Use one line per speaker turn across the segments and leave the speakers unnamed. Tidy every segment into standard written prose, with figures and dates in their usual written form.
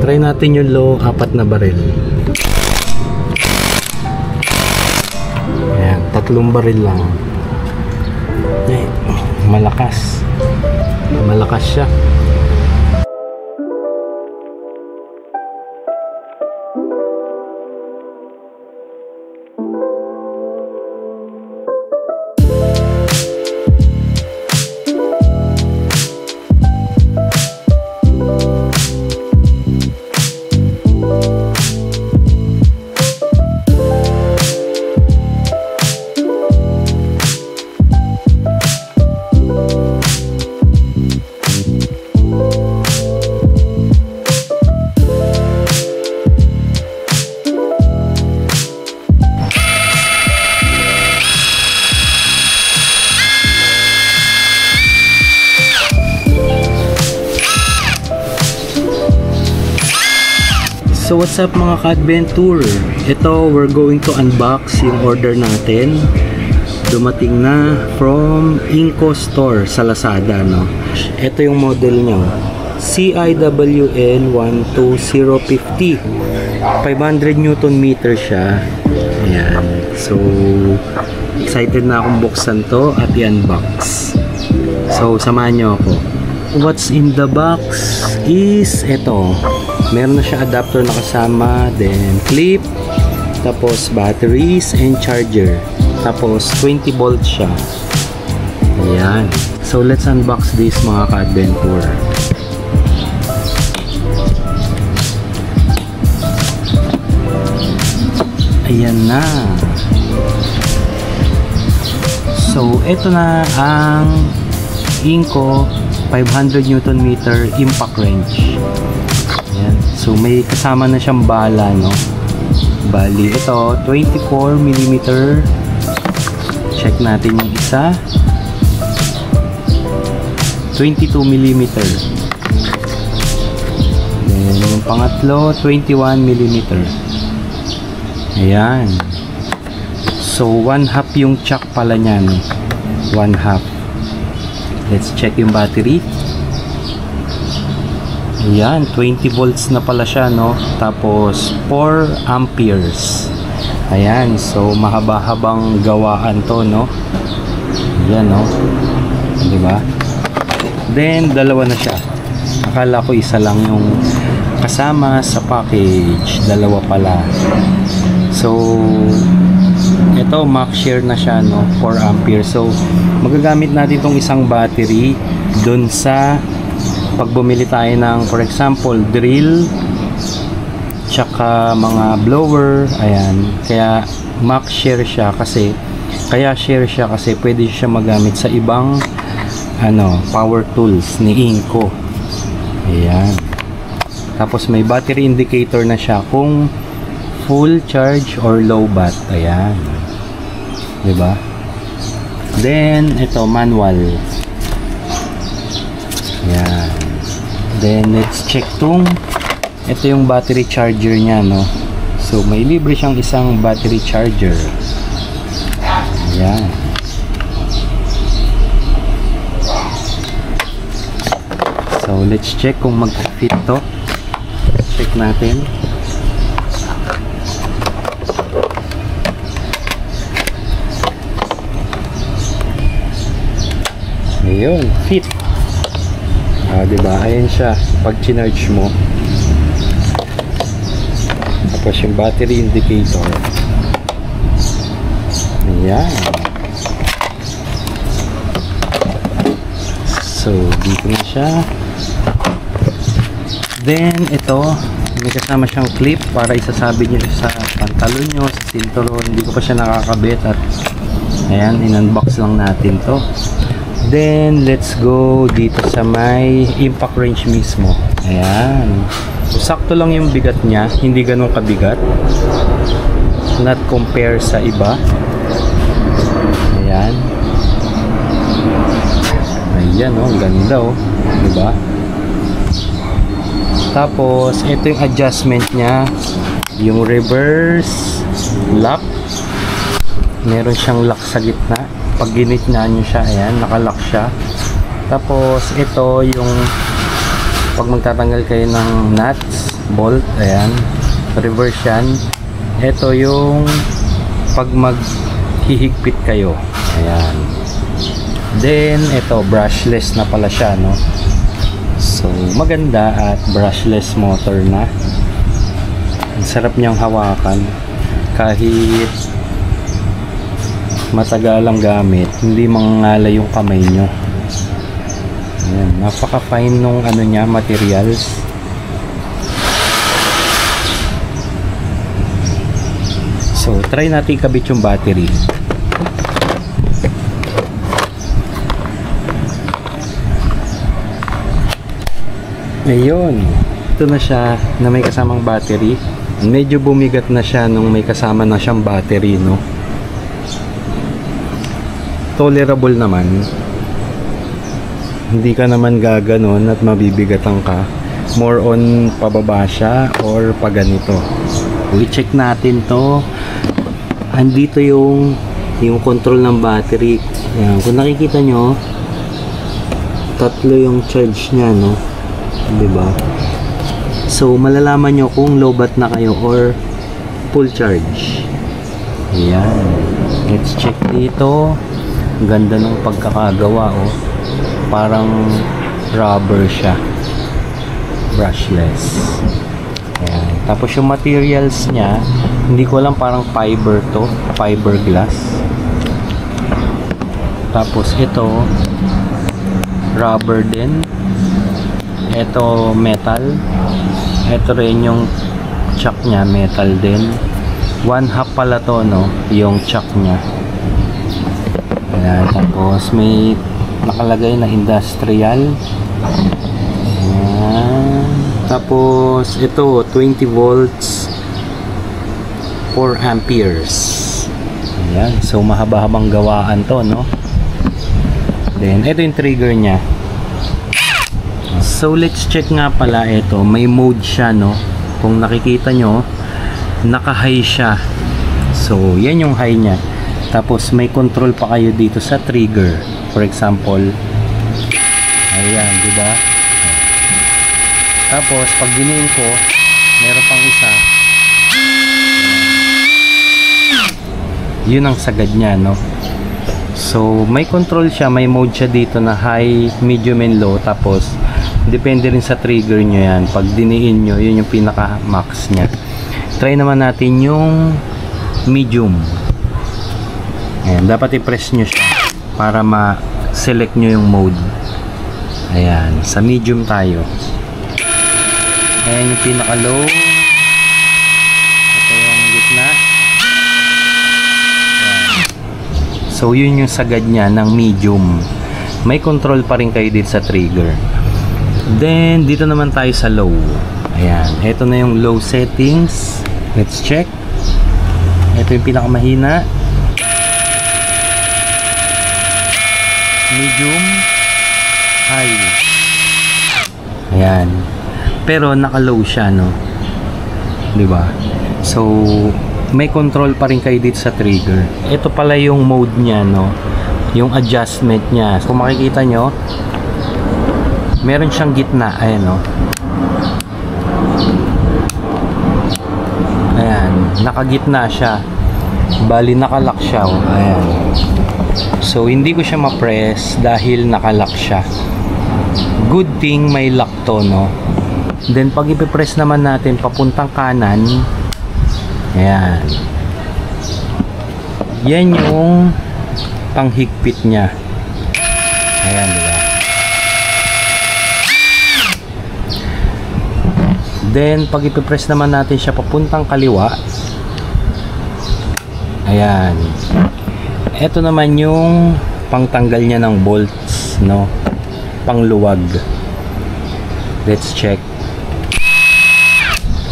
Try natin yung low, 4 na baril. Ayan, 3 baril lang. Ay, malakas. Malakas siya. So what's up mga ka-adventure? Ito, we're going to unbox yung order natin. Dumating na from Inco Store sa Lazada, no? Ito yung model nyo, CIWL 12050. 500 Newton meter siya. Ayan. So excited na akong buksan to at i-unbox. So samahan nyo ako. What's in the box is ito. Meron na siya adapter na kasama, then clip, tapos batteries and charger, tapos 20 volts siya. Ayan. So let's unbox this mga ka-adventure. Ayan na. So ito na ang Inco 500 Newton meter impact wrench. Ayan. So may kasama na siyang bala, no? Bali ito 24mm. Check natin yung isa. 22mm. Then yung pangatlo 21mm. Ayan. So 1/2 yung chuck pala niyan. 1/2. Let's check yung battery. Ayan, 20 volts na pala siya, no? Tapos 4 amperes. Ayan, so mahaba-habang gawaan to, no? Ayan, no? Diba? Then dalawa na siya. Akala ko isa lang yung kasama sa package. Dalawa pala. So ito, max share na siya, no? 4 ampere. So magagamit natin itong isang battery dun sa pag bumili tayo ng, for example, drill tsaka mga blower. Ayan, kaya max share siya kasi pwede siya magamit sa ibang power tools ni Inco. Ayan, tapos may battery indicator na siya kung full charge or low bat. Ayan, diba? Then ito, manual. Ayan. Then let's check ito yung battery charger niya, no? So may libre siyang isang battery charger. Ayan. So let's check kung mag-fit to. Check natin. Ayun, fit. Diba? Ayan siya pag chinarge mo. Tapos yung battery indicator. Ayan. So dito na siya. Then ito, may kasama siyang clip para isasabi nyo sa pantalon nyo, sa cinturon. Hindi ko pa siya nakakabit at ayan, in-unbox lang natin to. Then let's go dito sa may impact wrench mismo. Ayan. So, sakto lang yung bigat niya, hindi ganun kabigat. Not compare sa iba. Ayan. Ayan, oh, ganda, oh. Diba? Tapos ito yung adjustment niya, yung reverse lock. Meron siyang lock sa gitna. Pag ginitnaan nyo siya, ayan, nakalock siya. Tapos ito yung pag magtatanggal kayo ng nuts, bolt, ayan, reverse yan. Ito yung pag maghihigpit kayo, ayan. Then ito, brushless na pala siya, no? So maganda at brushless motor na. Ang sarap niyang hawakan kahit matagalang gamit, hindi mangangalay yung kamay nyo. Ayan, napaka fine nung ano niya, materials. So try natin ikabit yung battery. Ayun, ito na siya na may kasamang battery. Medyo bumigat na siya nung may kasama na siyang battery, no? Tolerable naman. Hindi ka naman gaganon at mabibigatan ka. More on pababa siya or paganito. I-check natin to. Andito yung control ng battery. Ayan, kung nakikita nyo, tatlo yung charge niya, no? Diba? So malalaman nyo kung low bat na kayo or full charge. Ayan, let's check dito. Ang ganda ng pagkakagawa, oh. Parang rubber siya, brushless. Ayan. Tapos yung materials niya, hindi ko alam, parang fiber to, fiberglass. Tapos ito rubber din. Ito metal. Ito rin yung chuck nya, metal din. 1/2 pala to, no, yung chuck nya. Ayan, tapos may nakalagay na industrial. Ayan. Tapos ito 20 volts 4 amperes. Ayan, so mahaba-habang gawaan to, no. Then ito yung trigger nya. So let's check nga pala ito. May mode siya, no? Kung nakikita nyo, naka-high siya. So yan yung high nya. Tapos may control pa kayo dito sa trigger. For example, ayan, diba? Tapos pag giniin ko, meron pang isa. Yun ang sagad nya, no? So may control siya, may mode siya dito na high, medium and low. Tapos depende rin sa trigger nyo yan. Pag diniin nyo, yun yung pinaka max nya. Try naman natin yung medium. Ayan, dapat i-press nyo siya para ma-select nyo yung mode. Ayan, sa medium tayo. Ayan yung pinaka low. Ito yung gitna. Ayan. So yun yung sagad nya ng medium. May control pa rin kayo dito sa trigger. Then dito naman tayo sa low. Ayan, ito na yung low settings. Let's check. Ito yung pinakamahina. Medium, high. Ayan. Pero naka-low siya, no? 'Di ba? So may control pa rin kayo dito sa trigger. Ito pala yung mode niya, no? Yung adjustment niya. Kung makikita nyo, meron siyang gitna. Ayan, no? Ayan, nakagitna siya. Bali nakalock siya, oh. Ayan. So hindi ko siya ma-press dahil nakalock siya. Good thing may lock to, no? Then pag ipipress naman natin papuntang kanan, ayan, yan yung panghigpit nya. Ayan, diba? Then pag ipipress naman natin siya papuntang kaliwa, ayan, eto naman yung pangtanggal niya ng bolts, no? Pangluwag. Let's check.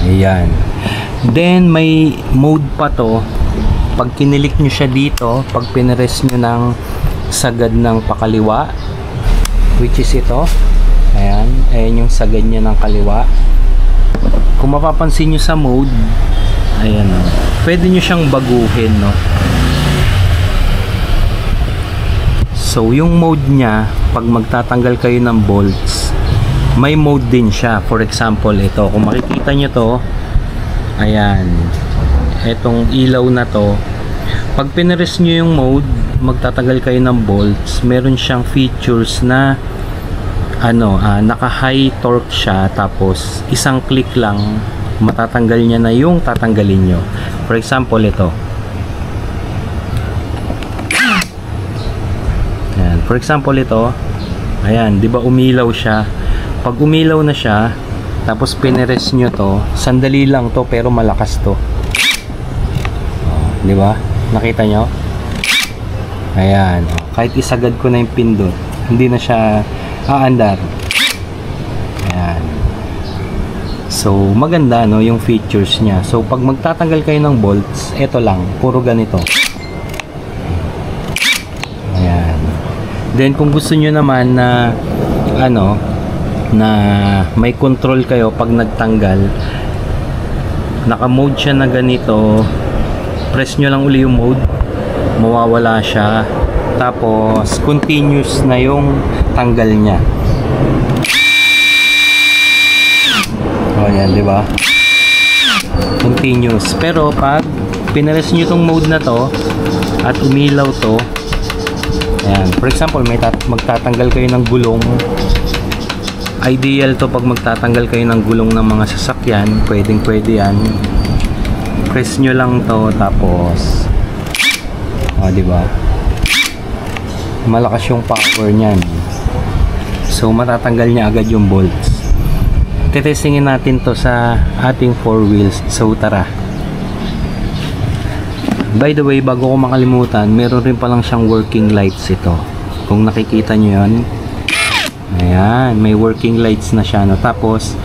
Ayan. Then may mode pa to. Pag kinilik nyo siya dito, pag pinress nyo ng sagad ng pakaliwa, which is ito, ayan, ayan yung sagad niya ng kaliwa. Kung mapapansin nyo sa mode, ayan, pwede nyo siyang baguhin, no? So yung mode nya, pag magtatanggal kayo ng bolts, may mode din siya. For example, ito, kung makikita nyo to, ayan, etong ilaw na to, pag pinress nyo yung mode, magtatagal kayo ng bolts. Meron siyang features na naka high torque siya, tapos isang click lang matatanggal niya na yung tatanggalin nyo. For example, ito, ayan, for example ito, ayan, di ba umilaw siya? Pag umilaw na siya, tapos pinress nyo to, sandali lang to pero malakas to. Di ba? Nakita nyo? Ayan, kahit isagad ko na yung pindot, hindi na siya aandar. Ayan. So, maganda no yung features niya. So, pag magtatanggal kayo ng bolts, ito lang, puro ganito. Ayan. Then, kung gusto nyo naman na na may control kayo pag nagtanggal, naka-mode siya na ganito, press nyo lang uli yung mode, mawawala siya, tapos continuous na yung tanggal niya. O yan, di ba? Continuous. Pero pag pinress nyo itong mode na to at umilaw to, ayan, for example, magtatanggal kayo ng gulong, ideal to pag magtatanggal kayo ng gulong ng mga sasakyan, pwede yan. Press nyo lang to, tapos di ba? Malakas yung power niyan. So matatanggal niya agad yung bolts. Tetestingin natin to sa ating 4 wheels. So tara. By the way, bago ko makalimutan, meron rin palang siyang working lights ito. Kung nakikita nyo yun, ayan, may working lights na siya, no? Tapos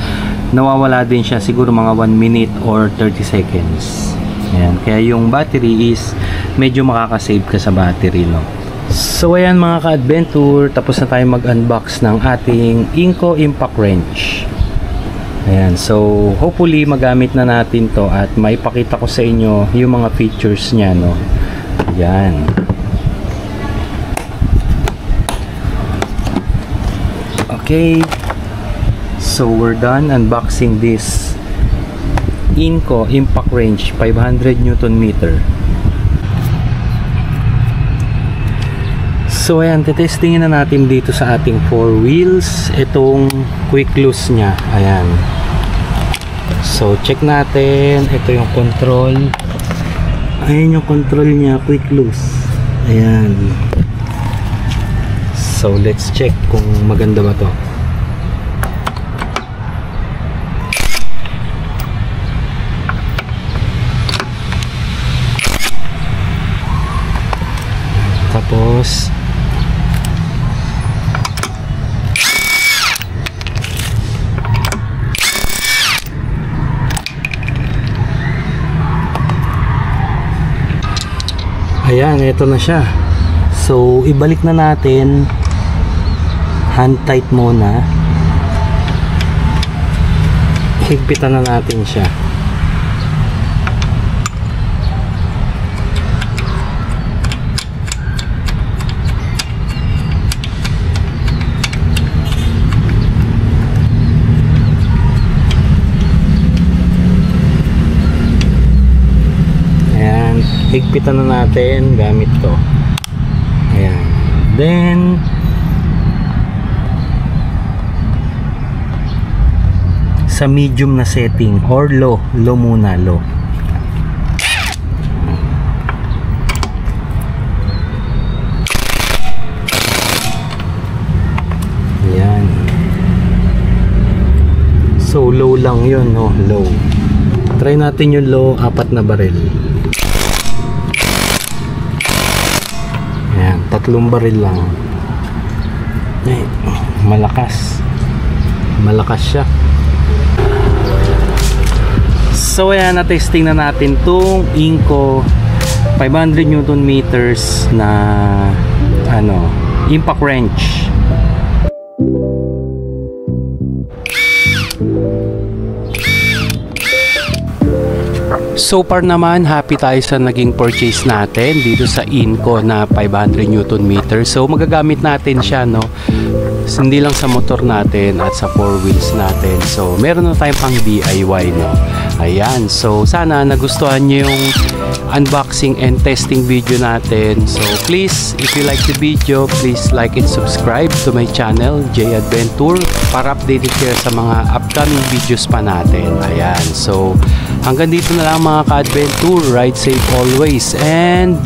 nawawala din siya siguro mga 1 minute or 30 seconds. Ayan, kaya yung battery is medyo makakasave ka sa battery, no? So ayan mga ka-adventure, tapos na tayo mag-unbox ng ating Inco Impact Wrench. Ayan, so hopefully magamit na natin to at maipakita ko sa inyo yung mga features niya, no? Ayan. Okay, so we're done unboxing this Inco Impact Wrench 500 Newton meter. So ayan, tetestingin na natin dito sa ating 4 wheels itong quick loose nya. Ayan, so check natin. Ito yung control. Ayan yung control nya, quick loose. Ayan, so let's check kung maganda ba to. Tapos ayan, ito na siya. So ibalik na natin, hand tight muna, higpitan na natin siya. Higpitan na natin gamit to. Ayan. Then sa medium na setting or low muna, low. Ayan. So low lang yun, no? Low. Try natin yung low, 4 na baril. 3 baril lang. Ay, malakas siya. So ayan, na-testing na natin tong Inco 500 Newton meters na impact wrench. So far naman, happy tayo sa naging purchase natin dito sa Inco na 500 Newton meter. So magagamit natin siya, no? hindi lang sa motor natin at sa 4 wheels natin. So, meron na tayong pang DIY, no? Ayan. So, sana nagustuhan nyo yung unboxing and testing video natin. So, please, if you like the video, please like and subscribe to my channel, J Adventure, para updated kayo sa mga upcoming videos pa natin. Ayan. So, hanggang dito na lang mga ka-adventure. Ride safe always and